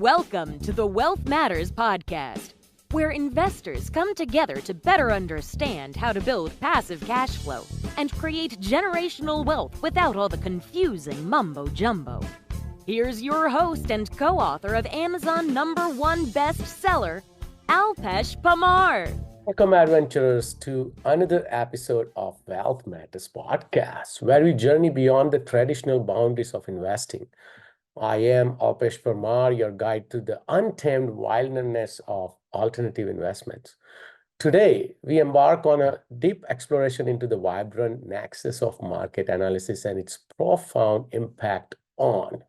Welcome to the Wealth Matters podcast, where investors come together to better understand how to build passive cash flow and create generational wealth without all the confusing mumbo-jumbo. Here's your host and co-author of Amazon #1 bestseller, Alpesh Parmar. Welcome, adventurers, to another episode of Wealth Matters podcast, where we journey beyond the traditional boundaries of investing. I am Alpesh Parmar, your guide to the untamed wilderness of alternative investments. Today, we embark on a deep exploration into the vibrant nexus of market analysis and its profound impact on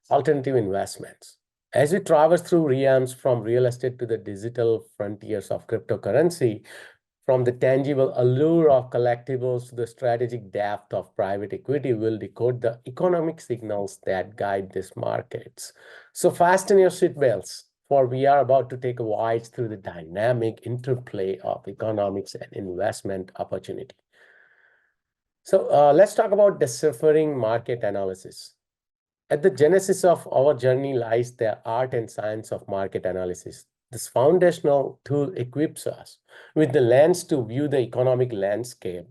alternative investments. As we traverse through realms from real estate to the digital frontiers of cryptocurrency, from the tangible allure of collectibles to the strategic depth of private equity, we'll decode the economic signals that guide these markets. So fasten your seatbelts, for we are about to take a voyage through the dynamic interplay of economics and investment opportunity. So let's talk about deciphering market analysis. At the genesis of our journey lies the art and science of market analysis. This foundational tool equips us with the lens to view the economic landscape,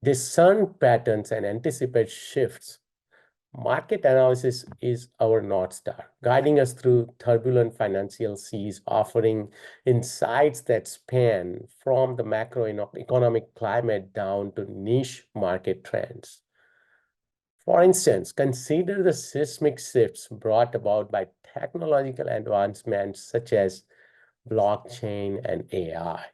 discern patterns, and anticipate shifts. Market analysis is our North Star, guiding us through turbulent financial seas, offering insights that span from the macroeconomic climate down to niche market trends. For instance, consider the seismic shifts brought about by technological advancements such as blockchain and AI.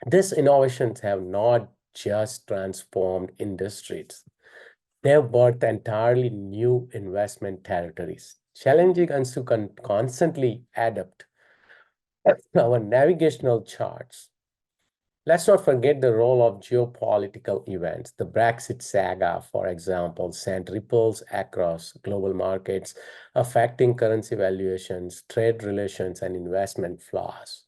These innovations have not just transformed industries, they have birthed entirely new investment territories, challenging us to constantly adapt our navigational charts. Let's not forget the role of geopolitical events. The Brexit saga, for example, sent ripples across global markets, affecting currency valuations, trade relations, and investment flows,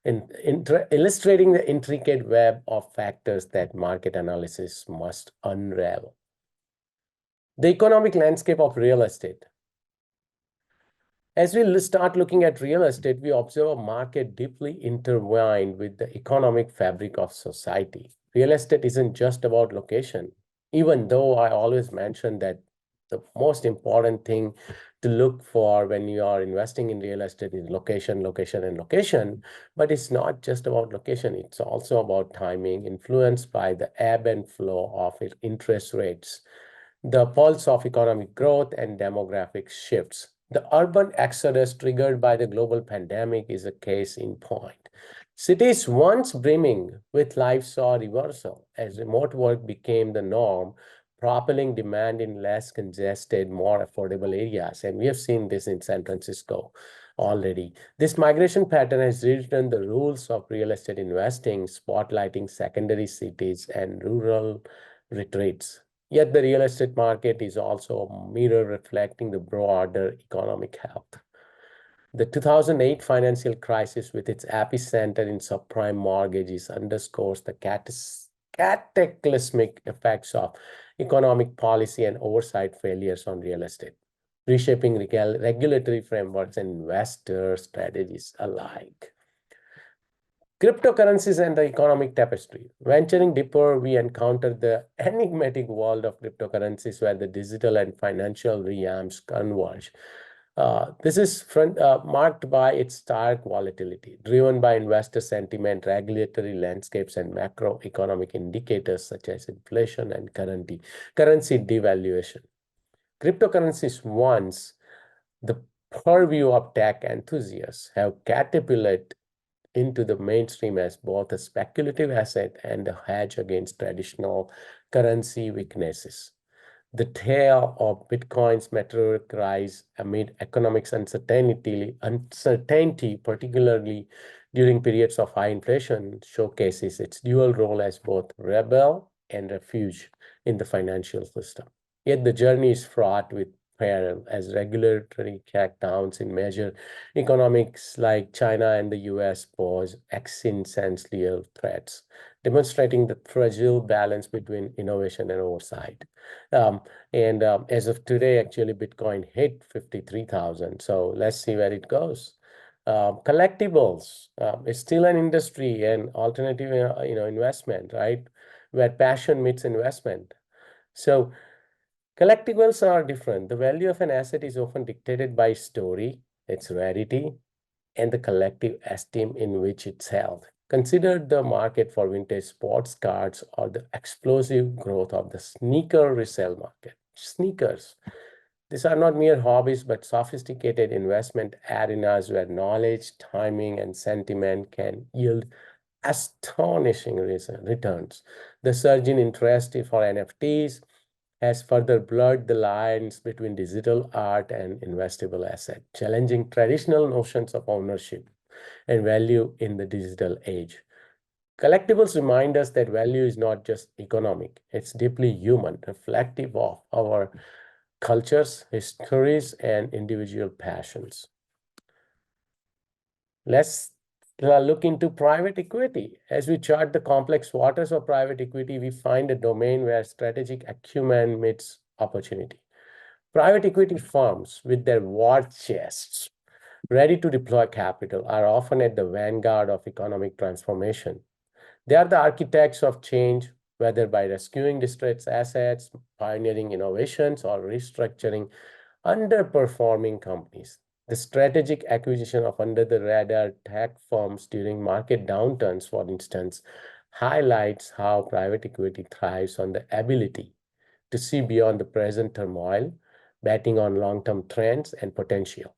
illustrating the intricate web of factors that market analysis must unravel. The economic landscape of real estate. As we start looking at real estate, we observe a market deeply intertwined with the economic fabric of society. Real estate isn't just about location, even though I always mention that the most important thing to look for when you are investing in real estate is location, location, and location. But it's not just about location, it's also about timing, influenced by the ebb and flow of interest rates, the pulse of economic growth, and demographic shifts. The urban exodus triggered by the global pandemic is a case in point. Cities once brimming with life saw reversal as remote work became the norm, propelling demand in less congested, more affordable areas. And we have seen this in San Francisco already. This migration pattern has rewritten the rules of real estate investing, spotlighting secondary cities and rural retreats. Yet the real estate market is also a mirror reflecting the broader economic health. The 2008 financial crisis, with its epicenter in subprime mortgages, underscores the cataclysmic effects of economic policy and oversight failures on real estate, reshaping regulatory frameworks and investor strategies alike. Cryptocurrencies and the economic tapestry. Venturing deeper, we encounter the enigmatic world of cryptocurrencies where the digital and financial realms converge. This is marked by its stark volatility, driven by investor sentiment, regulatory landscapes, and macroeconomic indicators such as inflation and currency devaluation. Cryptocurrencies, once the purview of tech enthusiasts, have catapulted into the mainstream as both a speculative asset and a hedge against traditional currency weaknesses. The tale of Bitcoin's meteoric rise amid economic uncertainty, particularly during periods of high inflation, showcases its dual role as both rebel and refuge in the financial system. Yet the journey is fraught with peril as regulatory crackdowns in major economics like China and the US pose existential threats, demonstrating the fragile balance between innovation and oversight. Um, and as of today, actually, Bitcoin hit 53,000. So let's see where it goes. Collectibles is still an industry and alternative, investment, right? Where passion meets investment. So collectibles are different. The value of an asset is often dictated by story, its rarity, and the collective esteem in which it's held. Consider the market for vintage sports cards or the explosive growth of the sneaker resale market. Sneakers. These are not mere hobbies, but sophisticated investment arenas where knowledge, timing, and sentiment can yield astonishing returns. The surge in interest for NFTs has further blurred the lines between digital art and investable asset, challenging traditional notions of ownership and value in the digital age. Collectibles remind us that value is not just economic, it's deeply human, reflective of our cultures, histories, and individual passions. Let's look into private equity. As we chart the complex waters of private equity, we find a domain where strategic acumen meets opportunity. Private equity firms, with their war chests ready to deploy capital, are often at the vanguard of economic transformation. They are the architects of change, whether by rescuing distressed assets, pioneering innovations, or restructuring underperforming companies. The strategic acquisition of under-the-radar tech firms during market downturns, for instance, highlights how private equity thrives on the ability to see beyond the present turmoil, betting on long-term trends and potential.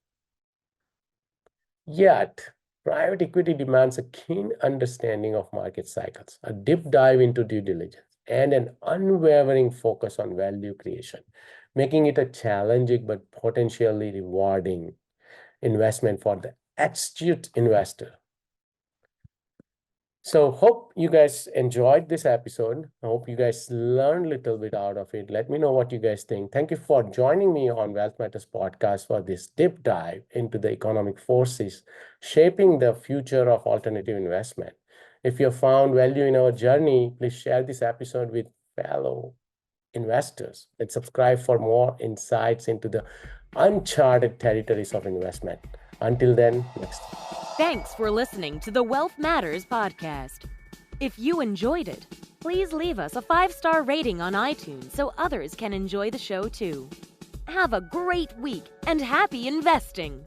Yet, private equity demands a keen understanding of market cycles, a deep dive into due diligence, and an unwavering focus on value creation, making it a challenging but potentially rewarding investment for the astute investor. So hope you guys enjoyed this episode. I hope you guys learned a little bit out of it. Let me know what you guys think. Thank you for joining me on Wealth Matters podcast for this deep dive into the economic forces shaping the future of alternative investment. If you found value in our journey, please share this episode with fellow investors and subscribe for more insights into the uncharted territories of investment. Until then, next time. Thanks for listening to the Wealth Matters podcast. If you enjoyed it, please leave us a 5-star rating on iTunes so others can enjoy the show too. Have a great week and happy investing!